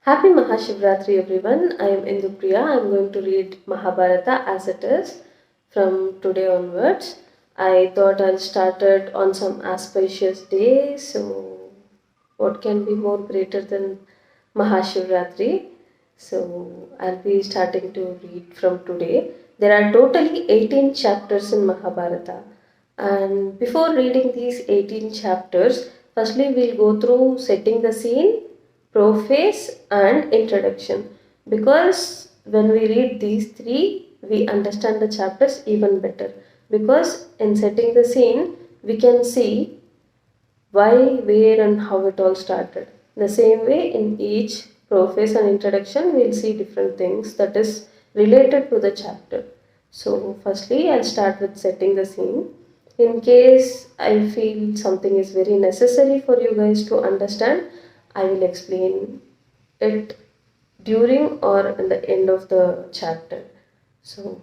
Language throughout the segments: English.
Happy Mahashivratri everyone. I am Indupriya. I am going to read Mahabharata as it is from today onwards. I thought I'll start it on some auspicious day. So what can be more greater than Mahashivratri? So I'll be starting to read from today. There are totally 18 chapters in Mahabharata. And before reading these 18 chapters, firstly we'll go through setting the scene, preface and introduction, because when we read these three we understand the chapters even better, because in setting the scene we can see why, where and how it all started. The same way in each preface and introduction we'll see different things that is related to the chapter. So firstly I'll start with setting the scene. In case I feel something is very necessary for you guys to understand, I will explain it during or in the end of the chapter. So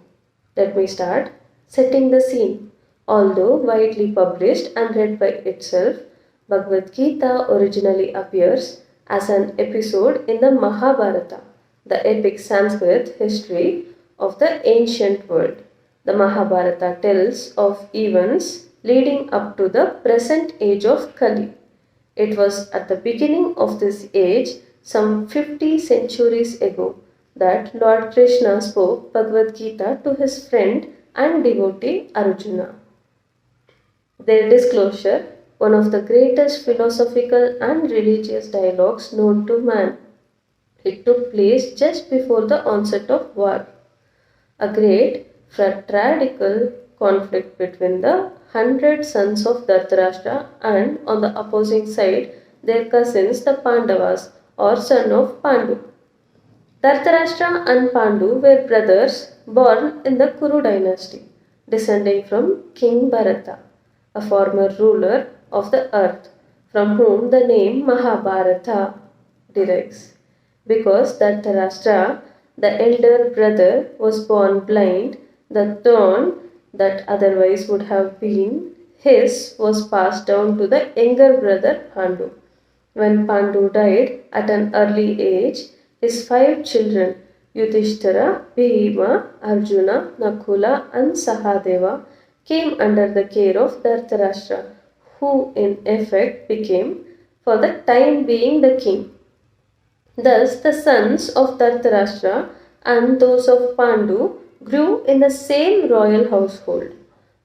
let me start. Setting the scene. Although widely published and read by itself, Bhagavad Gita originally appears as an episode in the Mahabharata, the epic Sanskrit history of the ancient world. The Mahabharata tells of events leading up to the present age of Kali. It was at the beginning of this age, some 50 centuries ago, that Lord Krishna spoke Bhagavad Gita to his friend and devotee Arjuna. Their disclosure, one of the greatest philosophical and religious dialogues known to man. It took place just before the onset of war. A great fratradical conflict between the 100 sons of Dhritarashtra and on the opposing side their cousins the Pandavas or son of Pandu. Dhritarashtra and Pandu were brothers born in the Kuru dynasty, descending from King Bharata, a former ruler of the earth, from whom the name Mahabharata derives. Because Dhritarashtra, the elder brother, was born blind, the throne that otherwise would have been his was passed down to the younger brother Pandu. When Pandu died at an early age, his five children, Yudhishthira, Bhima, Arjuna, Nakula, and Sahadeva, came under the care of Dhritarashtra, who in effect became, for the time being, the king. Thus, the sons of Dhritarashtra and those of Pandu grew in the same royal household.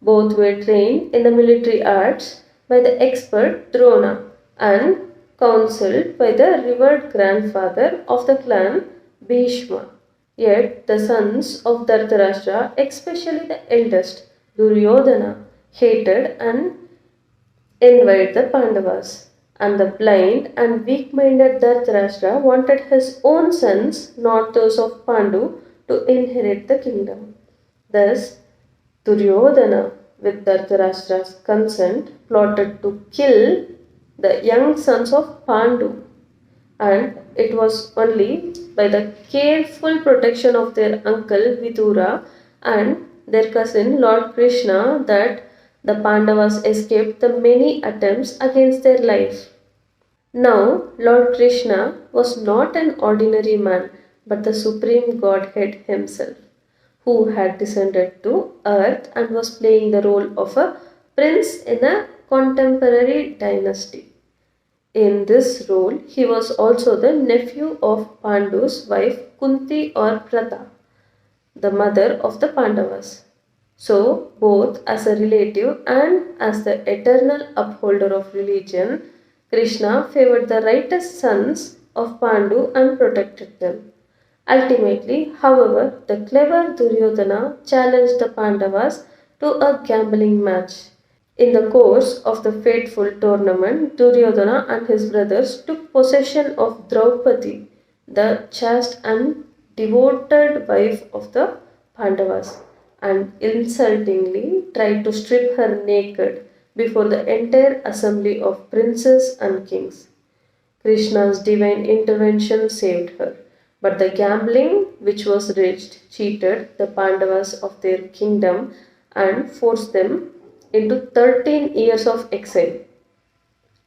Both were trained in the military arts by the expert Drona and counseled by the revered grandfather of the clan Bhishma. Yet the sons of Dhritarashtra, especially the eldest Duryodhana, hated and envied the Pandavas, and the blind and weak minded Dhritarashtra wanted his own sons, not those of Pandu, to inherit the kingdom. Thus, Duryodhana, with Dhritarashtra's consent, plotted to kill the young sons of Pandu, and it was only by the careful protection of their uncle Vidura and their cousin Lord Krishna that the Pandavas escaped the many attempts against their life. Now, Lord Krishna was not an ordinary man but the supreme Godhead himself, who had descended to earth and was playing the role of a prince in a contemporary dynasty. In this role, he was also the nephew of Pandu's wife Kunti or Pratha, the mother of the Pandavas. So, both as a relative and as the eternal upholder of religion, Krishna favored the righteous sons of Pandu and protected them. Ultimately, however, the clever Duryodhana challenged the Pandavas to a gambling match. In the course of the fateful tournament, Duryodhana and his brothers took possession of Draupadi, the chaste and devoted wife of the Pandavas, and insultingly tried to strip her naked before the entire assembly of princes and kings. Krishna's divine intervention saved her, but the gambling, which was rigged, cheated the Pandavas of their kingdom and forced them into 13 years of exile.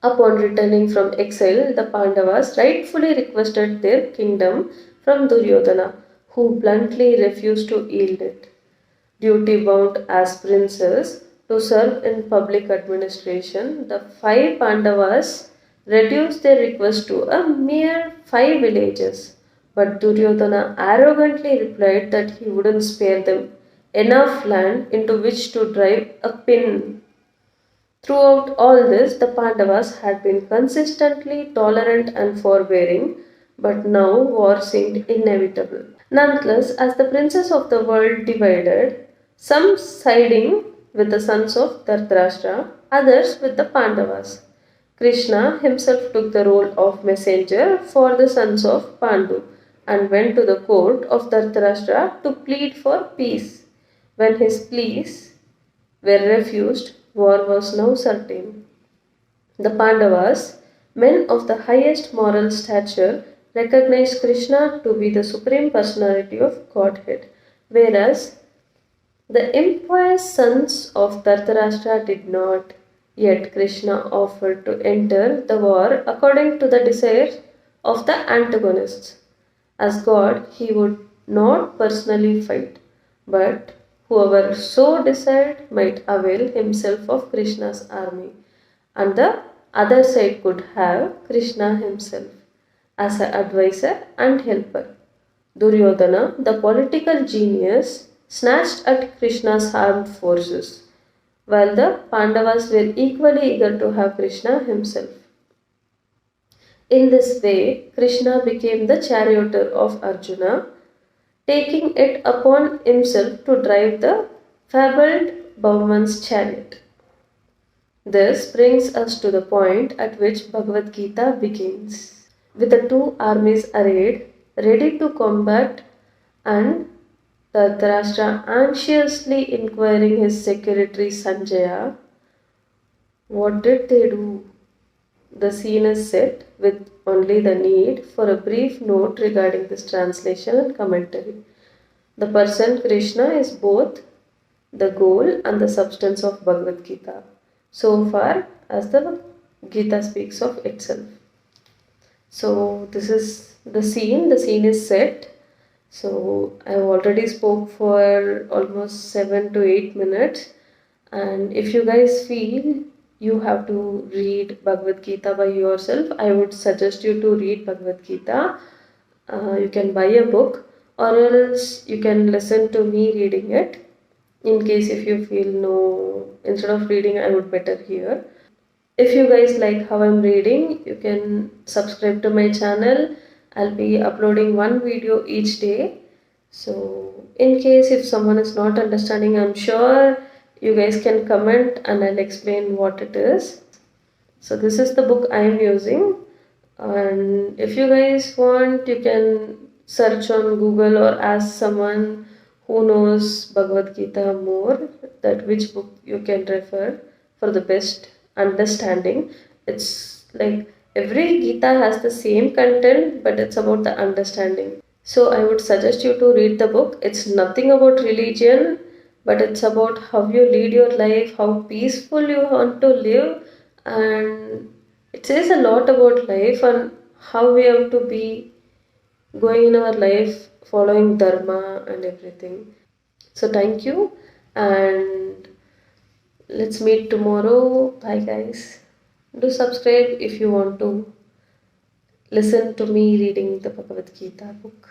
Upon returning from exile, the Pandavas rightfully requested their kingdom from Duryodhana, who bluntly refused to yield it. Duty bound as princes to serve in public administration, the five Pandavas reduced their request to a mere 5 villages. But Duryodhana arrogantly replied that he wouldn't spare them enough land into which to drive a pin. Throughout all this, the Pandavas had been consistently tolerant and forbearing, but now war seemed inevitable. Nonetheless, as the princes of the world divided, some siding with the sons of Dhritarashtra, others with the Pandavas. Krishna himself took the role of messenger for the sons of Pandu and went to the court of Dhritarashtra to plead for peace. When his pleas were refused, war was now certain. The Pandavas, men of the highest moral stature, recognized Krishna to be the supreme personality of Godhead, whereas the impious sons of Dhritarashtra did not. Yet Krishna offered to enter the war according to the desires of the antagonists. As God, he would not personally fight, but whoever so desired might avail himself of Krishna's army, and the other side could have Krishna himself as an advisor and helper. Duryodhana, the political genius, snatched at Krishna's armed forces, while the Pandavas were equally eager to have Krishna himself. In this way, Krishna became the charioteer of Arjuna, taking it upon himself to drive the fabled Bhagavan's chariot. This brings us to the point at which Bhagavad Gita begins. With the two armies arrayed, ready to combat, and Dhritarashtra anxiously inquiring his secretary Sanjaya, what did they do? The scene is set with only the need for a brief note regarding this translation and commentary. The person Krishna is both the goal and the substance of Bhagavad Gita, so far as the Gita speaks of itself. So this is the scene is set. So I've already spoke for almost 7 to 8 minutes, and if you guys feel you have to read Bhagavad Gita by yourself, I would suggest you to read Bhagavad Gita. You can buy a book, or else you can listen to me reading it. In case if you feel no, instead of reading, I would better hear. If you guys like how I'm reading, you can subscribe to my channel. I'll be uploading one video each day. So in case if someone is not understanding, I'm sure you guys can comment and I'll explain what it is. So this is the book I am using, and if you guys want, you can search on Google or ask someone who knows Bhagavad Gita more, that which book you can refer for the best understanding. It's like every Gita has the same content, but it's about the understanding. So I would suggest you to read the book. It's nothing about religion, but it's about how you lead your life, how peaceful you want to live, and it says a lot about life and how we have to be going in our life, following dharma and everything. So thank you, and let's meet tomorrow. Bye guys. Do subscribe if you want to listen to me reading the Bhagavad Gita book.